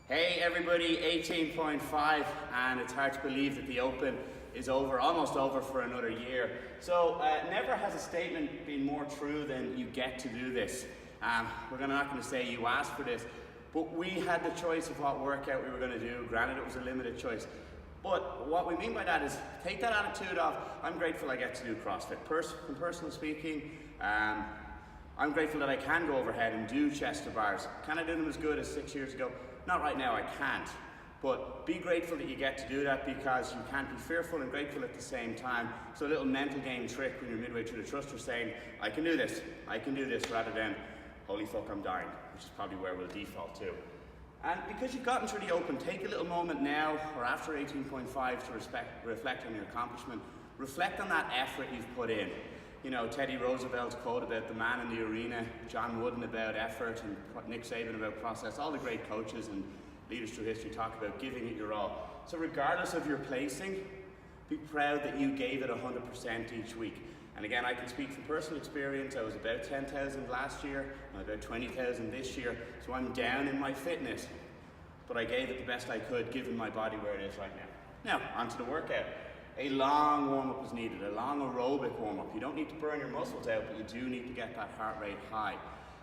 Hey everybody, 18.5, and it's hard to believe that the Open is over, almost over for another year. So never has a statement been more true than you get to do this. We're not going to say you asked for this, but we had the choice of what workout we were going to do. Granted, it was a limited choice. But what we mean by that is take that attitude of, I'm grateful I get to do CrossFit. From personal speaking, I'm grateful that I can go overhead and do chest to bars. Can I do them as good as 6 years ago? Not right now, I can't. But be grateful that you get to do that, because you can't be fearful and grateful at the same time. So a little mental game trick when you're midway through the thruster saying, I can do this, rather than, holy fuck, I'm dying, which is probably where we'll default to. And because you've gotten through the Open, take a little moment now, or after 18.5, to reflect on your accomplishment. Reflect on that effort you've put in. You know, Teddy Roosevelt's quote about the man in the arena, John Wooden about effort, and Nick Saban about process. All the great coaches and leaders through history talk about giving it your all. So regardless of your placing, be proud that you gave it 100% each week. And again, I can speak from personal experience. I was about 10,000 last year, I'm about 20,000 this year, so I'm down in my fitness. But I gave it the best I could, given my body where it is right now. Now, onto the workout. A long warm-up is needed, a long aerobic warm-up. You don't need to burn your muscles out, but you do need to get that heart rate high.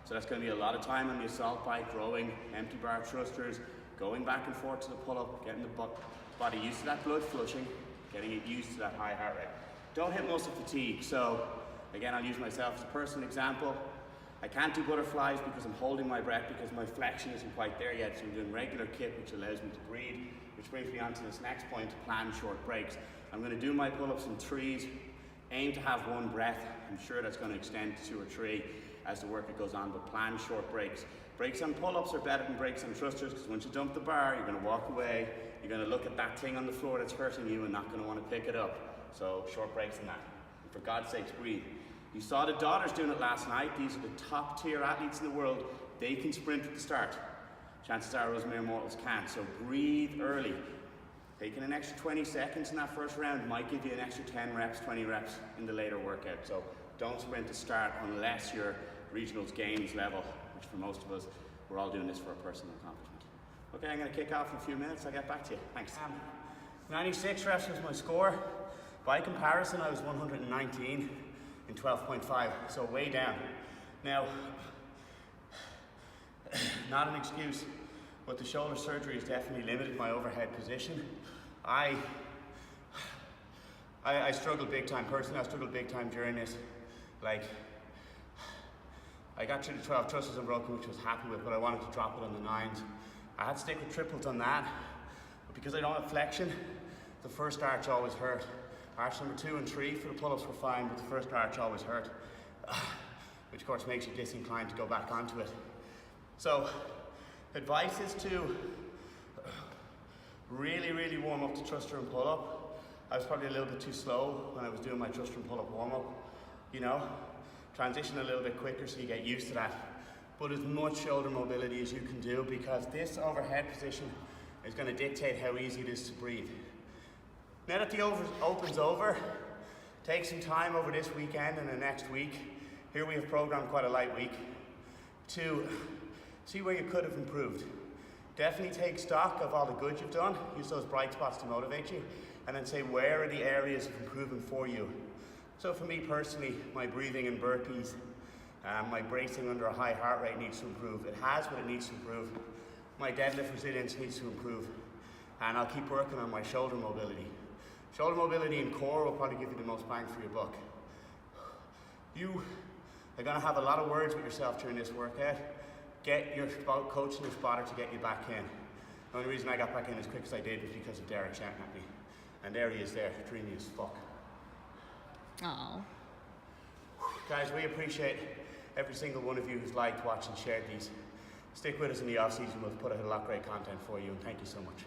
So that's going to be a lot of time on the assault bike, rowing, empty bar thrusters, going back and forth to the pull-up, getting the body used to that blood flushing, getting it used to that high heart rate. Don't hit muscle fatigue. So again, I'll use myself as a personal example. I can't do butterflies because I'm holding my breath, because my flexion isn't quite there yet. So I'm doing regular kit, which allows me to breathe, which brings me on to this next point, plan short breaks. I'm going to do my pull-ups in threes, aim to have one breath. I'm sure that's going to extend to 2 or 3 as the workout goes on, but plan short breaks. Breaks on pull-ups are better than breaks on thrusters, because once you dump the bar, you're going to walk away, you're going to look at that thing on the floor that's hurting you and not going to want to pick it up. So short breaks on that. And for God's sakes, breathe. You saw the daughters doing it last night. These are the top tier athletes in the world. They can sprint at the start. Chances are us mere mortals can't. So breathe early. Taking an extra 20 seconds in that first round might give you an extra 10 reps, 20 reps in the later workout. So don't sprint to start unless you're regionals games level, which for most of us, we're all doing this for a personal accomplishment. Okay, I'm going to kick off in a few minutes. I'll get back to you. Thanks. 96 reps was my score. By comparison, I was 119 in 12.5, so way down. Now, not an excuse, but the shoulder surgery has definitely limited my overhead position. I struggled big time. Personally, I struggled big time during this. Like, I got through the 12 thrusters unbroken, which I was happy with, but I wanted to drop it on the 9s. I had to stick with triples on that, but because I don't have flexion, the first arch always hurt. Arch number 2 and 3 for the pull-ups were fine, but the first arch always hurt, which of course makes you disinclined to go back onto it. So, advice is to really warm up the thruster and pull-up. I was probably a little bit too slow when I was doing my thruster and pull-up warm-up. You know, transition a little bit quicker so you get used to that. But as much shoulder mobility as you can do, because this overhead position is going to dictate how easy it is to breathe. Now that the Open's over, take some time over this weekend and the next week. Here we have programmed quite a light week to see where you could have improved. Definitely take stock of all the good you've done, use those bright spots to motivate you, and then say where are the areas of improvement for you. So for me personally, my breathing and burpees, my bracing under a high heart rate needs to improve. It has, but it needs to improve. My deadlift resilience needs to improve. And I'll keep working on my shoulder mobility. Shoulder mobility and core will probably give you the most bang for your buck. You are going to have a lot of words with yourself during this workout. Get your coach and your spotter to get you back in. The only reason I got back in as quick as I did was because of Derek shouting at me. And there he is there, dreamy as fuck. Aww. Guys, we appreciate every single one of you who's liked, watched and shared these. Stick with us in the off season, we'll put out a lot of great content for you, and thank you so much.